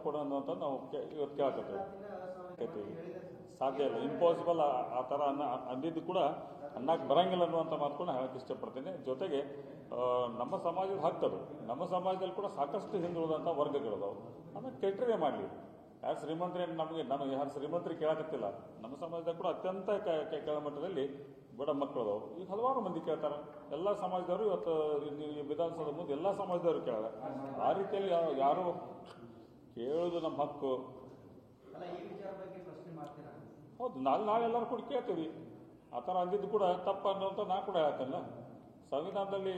ಕೊಡೋಣ ಅಂತ ನಾವು ಇವತ್ತು ಕೇಳಕತ್ತೇವೆ. ಸಾಧ್ಯ ಇಲ್ಲ, ಇಂಪಾಸಿಬಲ್. ಆ ಥರ ಅಂದಿದ್ದು ಕೂಡ ಅನ್ನಕ್ಕೆ ಬರಂಗಿಲ್ಲ ಅನ್ನುವಂಥ ಮಾತು ಕೂಡ ಹೇಳಕ್ಕೆ ಇಷ್ಟಪಡ್ತೀನಿ. ಜೊತೆಗೆ ನಮ್ಮ ಸಮಾಜದ ಹಕ್ಕದು, ನಮ್ಮ ಸಮಾಜದಲ್ಲಿ ಕೂಡ ಸಾಕಷ್ಟು ಹಿಂದುಳಿದಂಥ ವರ್ಗಗಳಿದಾವೆ. ಅದನ್ನು ಕ್ರೈಟೀರಿಯಾ ಮಾಡಲಿ. ಯಾರು ಶ್ರೀಮಂತರೇ ನಾನು ಯಾರು ಶ್ರೀಮಂತರಿಗೆ ಕೇಳಕತ್ತಿಲ್ಲ. ನಮ್ಮ ಸಮಾಜದಾಗ ಕೂಡ ಅತ್ಯಂತ ಕೆಳಮಟ್ಟದಲ್ಲಿ ಬಡ ಮಕ್ಕಳು ಅದಾವೆ. ಈಗ ಹಲವಾರು ಮಂದಿ ಕೇಳ್ತಾರೆ. ಎಲ್ಲ ಸಮಾಜದವರು ಇವತ್ತು ವಿಧಾನಸೌಧ ಮುಂದೆ ಎಲ್ಲ ಸಮಾಜದವರು ಕೇಳಾರೆ. ಆ ರೀತಿಯಲ್ಲಿ ಯಾರು ಕೇಳೋದು ನಮ್ಮ ಹಕ್ಕು. ಹೌದು, ನಾವೆಲ್ಲರೂ ಕೂಡ ಕೇಳ್ತೀವಿ. ಆ ಥರ ಅಂದಿದ್ದು ಕೂಡ ತಪ್ಪು ಅನ್ನೋಂಥ ನಾ ಕೂಡ ಹೇಳ್ತೇನೆ. ಸಂವಿಧಾನದಲ್ಲಿ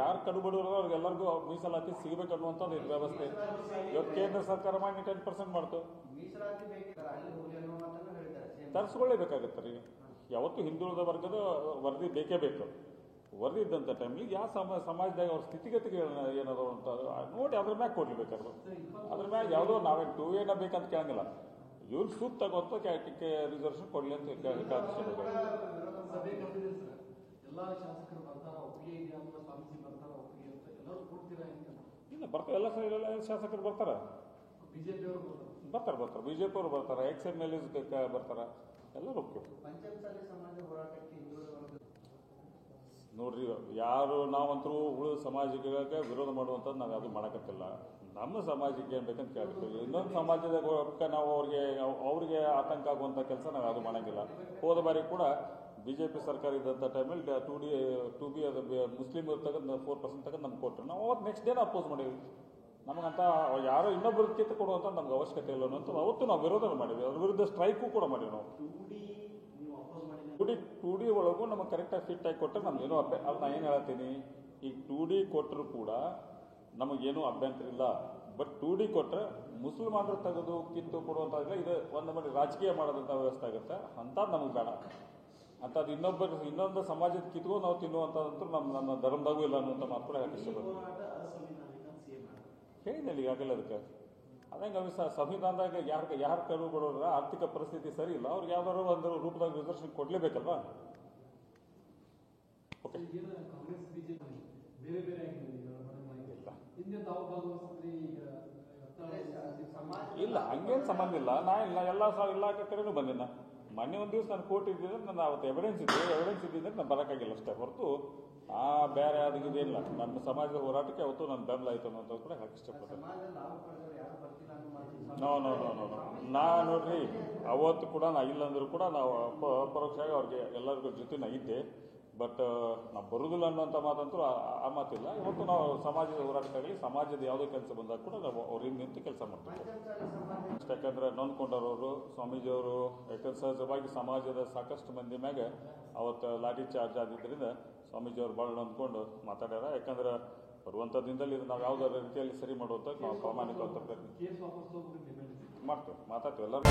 ಯಾರು ಕಡುಬಡವರು ಅವ್ರಿಗೆಲ್ಲರಿಗೂ ಮೀಸಲಾತಿ ಸಿಗಬೇಕು ಅನ್ನುವಂಥದ್ದು ಇದು ವ್ಯವಸ್ಥೆ. ಇವತ್ತು ಕೇಂದ್ರ ಸರ್ಕಾರ ಮಾಡಿ 10% ಮಾಡ್ತು. ತರಿಸ್ಕೊಳ್ಳೇಬೇಕಾಗತ್ತೆ ರೀ. ಯಾವತ್ತೂ ಹಿಂದುಳಿದ ವರ್ಗದ ವರದಿ ಬೇಕೇ ಬೇಕು. ವರದಿ ಇದ್ದಂಥ ಟೈಮ್ಲಿ ಯಾವ ಸಮಾಜದಾಗ ಅವ್ರ ಸ್ಥಿತಿಗತಿಗಳು ಏನದು ಅಂತ ನೋಡಿ ಅದ್ರ ಮ್ಯಾಗ ಕೊಡ್ಲೇಬೇಕಾದ್ರು. ಅದ್ರ ಮ್ಯಾಗ ಯಾವುದೋ ನಾವೇನು 2A ಬೇಕಂತ ಕೇಳಂಗಿಲ್ಲ. ಇವ್ರು ಸೂಕ್ತ ತಗೊಂತ ರಿಸರ್ವೇಷನ್ ಕೊಡಲಿ ಅಂತ ಇಲ್ಲ ಬರ್ತಾರೆ. ಎಲ್ಲ ಶಾಸಕರು ಬರ್ತಾರೆ. ಬಿಜೆಪಿ ಅವರು ಬರ್ತಾರೆ, XMLA ಬರ್ತಾರೆ, ಎಲ್ಲರೂ ಹೋಗ್ತೀವಿ. ನೋಡ್ರಿ, ಯಾರು ನಾವಂತರೂ ಉಳಿದ ಸಮಾಜಗಳಿಗೆ ವಿರೋಧ ಮಾಡುವಂಥದ್ದು ನಾವು ಯಾವುದು ಮಾಡಕತ್ತಿಲ್ಲ. ನಮ್ಮ ಸಮಾಜಕ್ಕೆ ಏನು ಬೇಕಂತ ಕೇಳ್ತೀವಿ. ಇನ್ನೊಂದು ಸಮಾಜದಾಗ ನಾವು ಅವ್ರಿಗೆ ಆತಂಕ ಆಗುವಂಥ ಕೆಲಸ ನಾವು ಯಾವುದು ಮಾಡೋಂಗಿಲ್ಲ. ಹೋದ ಬಾರಿ ಕೂಡ BJP ಸರ್ಕಾರ ಇದ್ದಂಥ ಟೈಮಲ್ಲಿ 2B ಅದು ಮುಸ್ಲಿಮ್ ತೆಗೆದು 4% ತೆಗೆದು ನಮ್ಗೆ ಕೊಟ್ಟರು. ನಾವು ಅವತ್ತು ನೆಕ್ಸ್ಟ್ ಡೇನ ಅಪೋಸ್ ಮಾಡೀವಿ. ನಮಗಂತ ಯಾರೋ ಇನ್ನೊಬ್ಬರು ಕಿತ್ತು ಕೊಡುವಂಥ ನಮ್ಗೆ ಅವಶ್ಯಕತೆ ಇಲ್ಲ ಅನ್ನೋಂಥ ಅವತ್ತು ನಾವು ವಿರೋಧ ಮಾಡಿದ್ವಿ. ಅದ್ರ ವಿರುದ್ಧ ಸ್ಟ್ರೈಕು ಕೂಡ ಮಾಡಿವಿ. ನಾವು 2D ಒಳಗೂ ನಮಗೆ ಕರೆಕ್ಟಾಗಿ ಫಿಟ್ ಆಗಿ ಕೊಟ್ಟರೆ ನಮ್ಗೇನು ಅದು ನಾನು ಏನು ಹೇಳ್ತೀನಿ, ಈಗ 2D ಕೊಟ್ಟರು ಕೂಡ ನಮಗೇನು ಅಭ್ಯಂತರ ಇಲ್ಲ. ಬಟ್ 2D ಕೊಟ್ಟರೆ ಮುಸಲ್ಮಾನರು ತೆಗೆದು ಕಿತ್ತು ಕೊಡುವಂಥದ್ದು ಇದು ಒಂದು ಮಾಡಿ ರಾಜಕೀಯ ಮಾಡೋದಂಥ ವ್ಯವಸ್ಥೆ ಆಗುತ್ತೆ. ಅಂಥದ್ದು ನಮಗೆ ಬೇಡ. ಅಂಥದ್ದು ಇನ್ನೊಂದು ಸಮಾಜದ ಕಿತ್ಕೊಂಡು ನಾವು ತಿನ್ನುವಂಥದ್ದು ನಮ್ಮ ಧರ್ಮದಾಗೂ ಇಲ್ಲ ಅನ್ನುವಂಥ ಮಾತು ಕೂಡ ಯಾಕೆ ಇಷ್ಟಪಡ್ತೀವಿ. ಹೇಳಿದ್ದಲ್ಲಿ ಈಗಾಗಲೇ ಅದಕ್ಕೆ ಅದಂಗೆ ಸಂವಿಧಾನದಾಗ ಯಾರು ಕರುಗಳವ್ರ ಆರ್ಥಿಕ ಪರಿಸ್ಥಿತಿ ಸರಿ ಇಲ್ಲ, ಅವ್ರಿಗೆ ಯಾವ್ದಾದ್ರು ಒಂದು ರೂಪದಾಗ ರಿಸರ್ವೇಷನ್ ಕೊಡಲೇಬೇಕಲ್ವಾ? ಓಕೆ, ಇಲ್ಲ ಹಂಗೇನು ಸಂಬಂಧ ಇಲ್ಲ. ನಾ ಎಲ್ಲ ಕಡೆನೂ ಬಂದಿನ. ಮೊನ್ನೆ ಒಂದು ದಿವಸ ನಾನು ಕೋರ್ಟ್ ಇದ್ದಿದ್ರೆ ನಾನು ಅವತ್ತು ಎವಿಡೆನ್ಸ್ ಇದ್ದಿದ್ರೆ ನಾನು ಬರೋಕ್ಕಾಗಿಲ್ಲ ಅಷ್ಟೇ ಹೊರತು ಬೇರೆ ಅದಿಲ್ಲ. ನಮ್ಮ ಸಮಾಜದ ಹೋರಾಟಕ್ಕೆ ಅವತ್ತು ನಾನು ಬೆಂಬಲ ಆಯಿತು ಅನ್ನೋದು ಕೂಡ ಹೇಳಕ್ಕೆ ಇಷ್ಟಪಡ್ತೇನೆ. ನೋ ನಾ ನೋಡ್ರಿ, ಅವತ್ತು ಕೂಡ ನಾ ಇಲ್ಲಂದ್ರೂ ಕೂಡ ನಾವು ಪರೋಕ್ಷವಾಗಿ ಅವ್ರಿಗೆ ಎಲ್ಲರಿಗೂ ಜೊತೆ ನಾ ಇದ್ದೆ. ಬಟ್ ನಾವು ಬರುವುದಿಲ್ಲ ಅನ್ನುವಂಥ ಮಾತಂತೂ ಆ ಮಾತಿಲ್ಲ. ಇವತ್ತು ನಾವು ಸಮಾಜದ ಹೋರಾಟಕ್ಕಾಗಲಿ ಸಮಾಜದ ಯಾವುದೇ ಕೆಲಸ ಬಂದಾಗ ಕೂಡ ನಾವು ಅವ್ರಿಂದ ನಿಂತು ಕೆಲಸ ಮಾಡ್ತೀವಿ. ಯಾಕಂದ್ರೆ ನೊಂದ್ಕೊಂಡವರು ಸ್ವಾಮೀಜಿಯವರು ಯಾಕಂದ್ರೆ ಸಹಜವಾಗಿ ಸಮಾಜದ ಸಾಕಷ್ಟು ಮಂದಿ ಮ್ಯಾಗ ಅವತ್ತು ಲಾಠಿ ಚಾರ್ಜ್ ಆಗಿದ್ದರಿಂದ ಸ್ವಾಮೀಜಿಯವರು ಭಾಳ ನೊಂದ್ಕೊಂಡು ಮಾತಾಡ್ಯಾರ. ಯಾಕಂದ್ರೆ ಬರುವಂಥ ದಿನದಲ್ಲಿ ಇದು ನಾವು ಯಾವುದಾರ ರೀತಿಯಲ್ಲಿ ಸರಿ ಮಾಡುವಂಥ ನಾವು ಪ್ರಾಮಾಣಿಕ ಮಾಡ್ತೀವಿ, ಮಾತಾಡ್ತೀವಿ ಎಲ್ಲರೂ.